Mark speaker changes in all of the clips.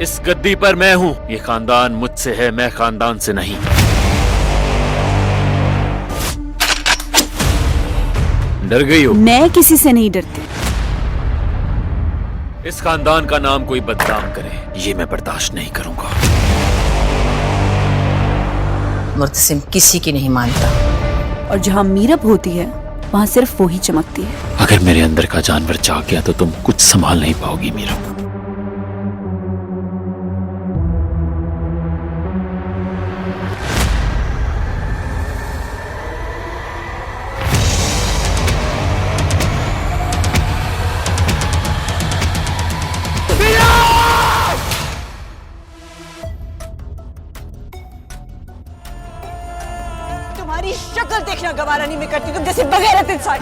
Speaker 1: इस गद्दी पर मैं हूँ। ये खानदान मुझसे है, मैं खानदान से नहीं। डर गई हो?
Speaker 2: मैं किसी से नहीं डरती।
Speaker 1: इस खानदान का नाम कोई बदनाम करे, ये मैं बर्दाश्त नहीं करूंगा।
Speaker 3: मुर्तसिम किसी की नहीं मानता।
Speaker 2: और जहाँ मीरब होती है वहाँ सिर्फ वो ही चमकती है।
Speaker 1: अगर मेरे अंदर का जानवर जाग गया तो तुम कुछ संभाल नहीं पाओगी मीरब।
Speaker 4: तुम्हारी शक्ल देखना गवारा नहीं मैं करती, तुम जैसे बगैरत इंसान।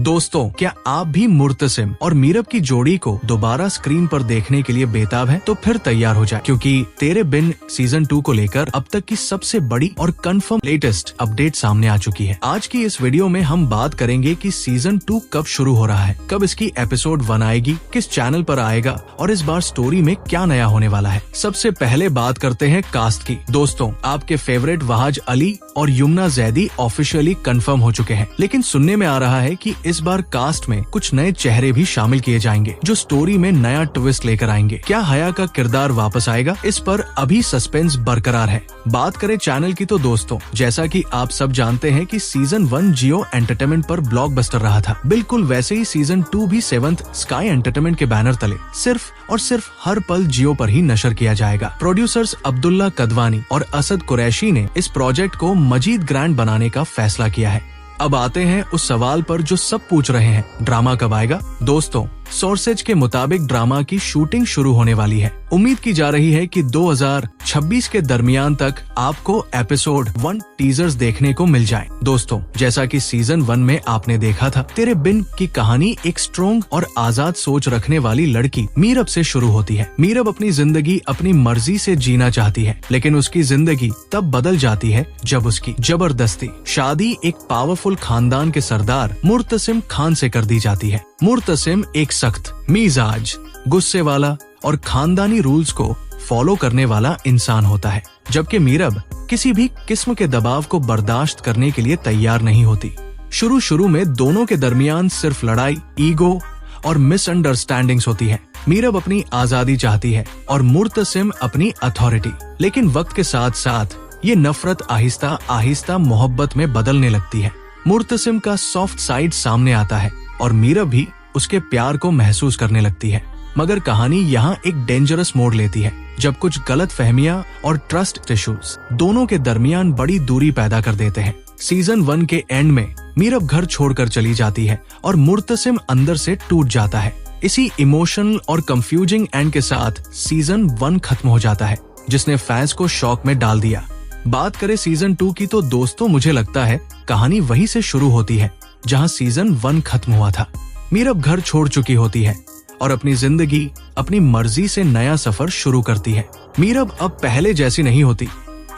Speaker 5: दोस्तों, क्या आप भी मुर्तसिम और मीरब की जोड़ी को दोबारा स्क्रीन पर देखने के लिए बेताब हैं? तो फिर तैयार हो जाए, क्योंकि तेरे बिन सीजन 2 को लेकर अब तक की सबसे बड़ी और कंफर्म लेटेस्ट अपडेट सामने आ चुकी है। आज की इस वीडियो में हम बात करेंगे कि सीजन 2 कब शुरू हो रहा है, कब इसकी एपिसोड 1 आएगी, किस चैनल पर आएगा और इस बार स्टोरी में क्या नया होने वाला है। सबसे पहले बात करते हैं कास्ट की। दोस्तों, आपके फेवरेट वहाज अली और युमना जैदी ऑफिशियली कंफर्म हो चुके हैं, लेकिन सुनने में आ रहा है कि इस बार कास्ट में कुछ नए चेहरे भी शामिल किए जाएंगे जो स्टोरी में नया ट्विस्ट लेकर आएंगे। क्या हया का किरदार वापस आएगा? इस पर अभी सस्पेंस बरकरार है। बात करें चैनल की तो दोस्तों, जैसा कि आप सब जानते हैं कि सीजन 1 जियो एंटरटेनमेंट पर ब्लॉकबस्टर रहा था, बिल्कुल वैसे ही सीजन 2 भी 7th स्काई एंटरटेनमेंट के बैनर तले सिर्फ और सिर्फ हर पल जियो पर ही नशर किया जाएगा। प्रोड्यूसर्स अब्दुल्ला कदवानी और असद कुरैशी ने इस प्रोजेक्ट को मजीद ग्रैंड बनाने का फैसला किया है। अब आते हैं उस सवाल पर जो सब पूछ रहे हैं, ड्रामा कब आएगा? दोस्तों, सोर्सेज के मुताबिक ड्रामा की शूटिंग शुरू होने वाली है। उम्मीद की जा रही है कि 2026 के दरमियान तक आपको एपिसोड 1 टीजर्स देखने को मिल जाए। दोस्तों, जैसा कि सीजन 1 में आपने देखा था, तेरे बिन की कहानी एक स्ट्रॉन्ग और आजाद सोच रखने वाली लड़की मीरब से शुरू होती है। मीरब अपनी जिंदगी अपनी मर्जी से जीना चाहती है, लेकिन उसकी जिंदगी तब बदल जाती है जब उसकी जबरदस्ती शादी एक पावरफुल खानदान के सरदार मुर्तसिम खान से कर दी जाती है। मुर्तसिम एक सख्त मिजाज, गुस्से वाला और खानदानी रूल्स को फॉलो करने वाला इंसान होता है, जबकि मीरब किसी भी किस्म के दबाव को बर्दाश्त करने के लिए तैयार नहीं होती। शुरू में दोनों के दरमियान सिर्फ लड़ाई, ईगो और मिसअंडरस्टैंडिंग्स होती है। मीरब अपनी आजादी चाहती है और मुर्तसिम अपनी अथॉरिटी, लेकिन वक्त के साथ साथ ये नफरत आहिस्ता आहिस्ता मोहब्बत में बदलने लगती है। मुर्तसिम का सॉफ्ट साइड सामने आता है और मीरब भी उसके प्यार को महसूस करने लगती है। मगर कहानी यहाँ एक डेंजरस मोड़ लेती है, जब कुछ गलत फहमियां और ट्रस्ट इश्यूज दोनों के दरमियान बड़ी दूरी पैदा कर देते हैं। सीजन 1 के एंड में मीरब घर छोड़कर चली जाती है और मुर्तसिम अंदर से टूट जाता है। इसी इमोशनल और कंफ्यूजिंग एंड के साथ सीजन 1 खत्म हो जाता है, जिसने फैंस को शॉक में डाल दिया। बात करें सीजन 2 की तो दोस्तों, मुझे लगता है कहानी वहीं से शुरू होती है जहां सीजन 1 खत्म हुआ था। मीरब घर छोड़ चुकी होती है और अपनी जिंदगी अपनी मर्जी से नया सफर शुरू करती है। मीरब अब पहले जैसी नहीं होती,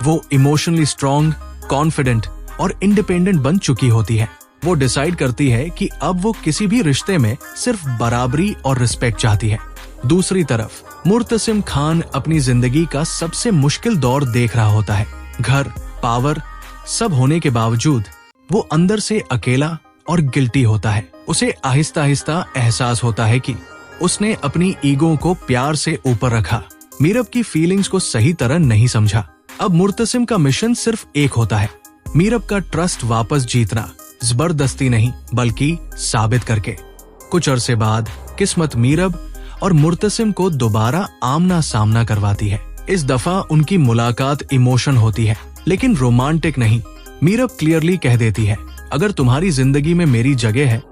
Speaker 5: वो इमोशनली स्ट्रॉन्ग, कॉन्फिडेंट और इंडिपेंडेंट बन चुकी होती है। वो डिसाइड करती है कि अब वो किसी भी रिश्ते में सिर्फ बराबरी और रिस्पेक्ट चाहती है। दूसरी तरफ मुर्तसिम खान अपनी जिंदगी का सबसे मुश्किल दौर देख रहा होता है। घर, पावर सब होने के बावजूद वो अंदर से अकेला और गिल्टी होता है। उसे आहिस्ता आहिस्ता एहसास होता है कि उसने अपनी ईगो को प्यार से ऊपर रखा, मीरब की फीलिंग्स को सही तरह नहीं समझा। अब मुर्तसिम का मिशन सिर्फ एक होता है, मीरब का ट्रस्ट वापस जीतना, जबरदस्ती नहीं बल्कि साबित करके। कुछ अरसे बाद किस्मत मीरब और मुर्तसिम को दोबारा आमना सामना करवाती है। इस दफा उनकी मुलाकात इमोशन होती है, लेकिन रोमांटिक नहीं। मीरब क्लियरली कह देती है, अगर तुम्हारी जिंदगी में मेरी जगह है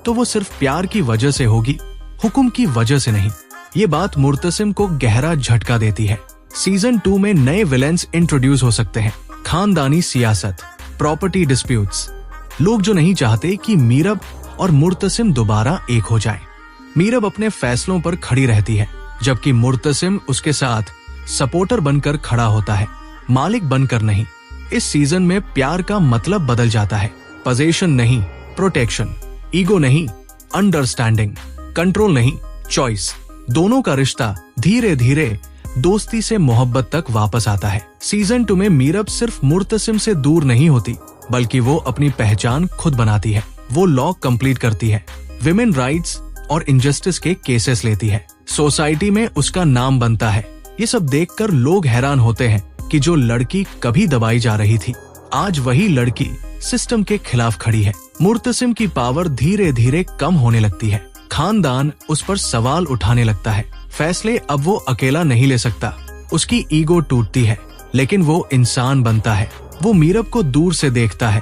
Speaker 5: तो वो सिर्फ प्यार की वजह से होगी, हुक्म की वजह से नहीं। ये बात मुर्तसिम को गहरा झटका देती है। सीजन 2 में नए विलेंस इंट्रोड्यूस हो सकते हैं, खानदानी सियासत, प्रॉपर्टी डिस्प्यूट्स, लोग जो नहीं चाहते कि मीरब और मुर्तसिम दोबारा एक हो जाएं। मीरब अपने फैसलों पर खड़ी रहती है, जबकि मुर्तसिम उसके साथ सपोर्टर बनकर खड़ा होता है, मालिक बनकर नहीं। इस सीजन में प्यार का मतलब बदल जाता है, पोजीशन नहीं प्रोटेक्शन, ईगो नहीं, अंडरस्टैंडिंग, कंट्रोल नहीं, चॉइस। दोनों का रिश्ता धीरे धीरे दोस्ती से मोहब्बत तक वापस आता है। सीजन 2 में मीरब सिर्फ मुर्तसिम से दूर नहीं होती, बल्कि वो अपनी पहचान खुद बनाती है। वो लॉ कंप्लीट करती है, विमेन राइट्स और इनजस्टिस के केसेस लेती है, सोसाइटी में उसका नाम बनता है। ये सब देखकर लोग हैरान होते हैं कि जो लड़की कभी दबाई जा रही थी, आज वही लड़की सिस्टम के खिलाफ खड़ी है। मुर्तसिम की पावर धीरे धीरे कम होने लगती है। खानदान उस पर सवाल उठाने लगता है। फैसले अब वो अकेला नहीं ले सकता। उसकी ईगो टूटती है, लेकिन वो इंसान बनता है। वो मीरब को दूर से देखता है,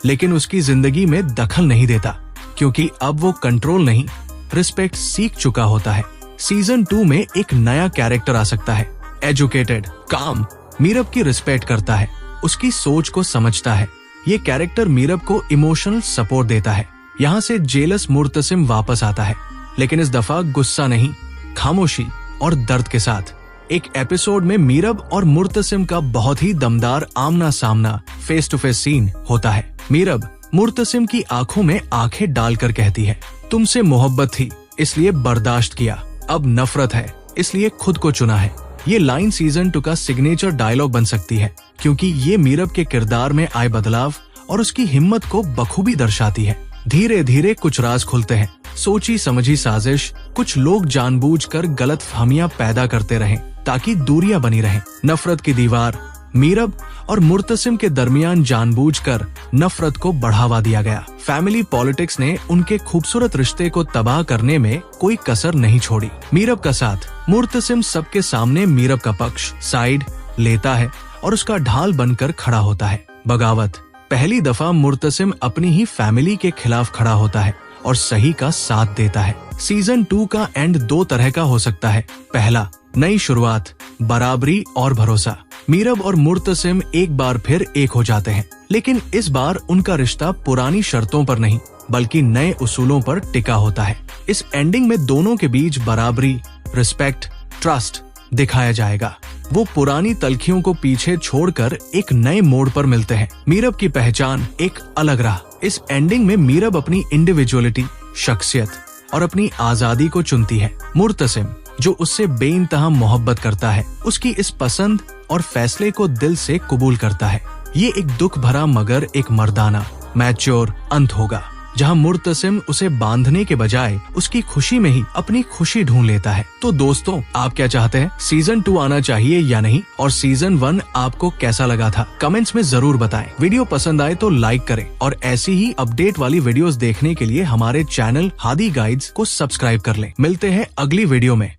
Speaker 5: लेकिन उसकी जिंदगी में दखल नहीं देता, क्योंकि अब वो कंट्रोल नहीं, रिस्पेक्ट सीख चुका होता है। सीजन 2 में एक नया कैरेक्टर आ सकता है, एजुकेटेड, काम, मीरब की रिस्पेक्ट करता है, उसकी सोच को समझता है। ये कैरेक्टर मीरब को इमोशनल सपोर्ट देता है। यहाँ से जेलस मुर्तसिम वापस आता है, लेकिन इस दफा गुस्सा नहीं, खामोशी और दर्द के साथ। एक एपिसोड में मीरब और मुर्तसिम का बहुत ही दमदार आमना सामना, फेस टू फेस सीन होता है। मीरब मुर्तसिम की आंखों में आंखें डालकर कहती है, तुमसे मोहब्बत थी इसलिए बर्दाश्त किया, अब नफरत है इसलिए खुद को चुना है। ये लाइन सीजन 2 का सिग्नेचर डायलॉग बन सकती है, क्योंकि ये मीरब के किरदार में आए बदलाव और उसकी हिम्मत को बखूबी दर्शाती है। धीरे धीरे कुछ राज खुलते हैं, सोची समझी साजिश। कुछ लोग जानबूझकर गलतफहमियां पैदा करते रहें ताकि दूरियां बनी रहें। नफरत की दीवार, मीरब और मुर्तसिम के दरमियान जानबूझकर नफरत को बढ़ावा दिया गया। फैमिली पॉलिटिक्स ने उनके खूबसूरत रिश्ते को तबाह करने में कोई कसर नहीं छोड़ी। मीरब का साथ, मुर्तसिम सबके सामने मीरब का पक्ष, साइड लेता है और उसका ढाल बनकर खड़ा होता है। बगावत, पहली दफा मुर्तसिम अपनी ही फैमिली के खिलाफ खड़ा होता है और सही का साथ देता है। सीजन 2 का एंड 2 तरह का हो सकता है। पहला, नई शुरुआत, बराबरी और भरोसा। मीरब और मुर्तसिम एक बार फिर एक हो जाते हैं, लेकिन इस बार उनका रिश्ता पुरानी शर्तों पर नहीं, बल्कि नए उसूलों पर टिका होता है। इस एंडिंग में दोनों के बीच बराबरी, रिस्पेक्ट, ट्रस्ट दिखाया जाएगा। वो पुरानी तलखियों को पीछे छोड़कर एक नए मोड़ पर मिलते हैं। मीरब की पहचान एक अलग रहा। इस एंडिंग में मीरब अपनी इंडिविजुअलिटी, शख्सियत और अपनी आजादी को चुनती है। मुर्तसिम, जो उससे बेइंतहा मोहब्बत करता है, उसकी इस पसंद और फैसले को दिल से कबूल करता है। ये एक दुख भरा मगर एक मर्दाना, मैच्योर अंत होगा, जहां मुर्तसिम उसे बांधने के बजाय उसकी खुशी में ही अपनी खुशी ढूंढ लेता है। तो दोस्तों, आप क्या चाहते हैं? सीजन 2 आना चाहिए या नहीं? और सीजन 1 आपको कैसा लगा था? कमेंट्स में जरूर बताएं। वीडियो पसंद आए तो लाइक करें और ऐसी ही अपडेट वाली वीडियोस देखने के लिए हमारे चैनल हादी गाइड्स को सब्सक्राइब कर लें। मिलते हैं अगली वीडियो में।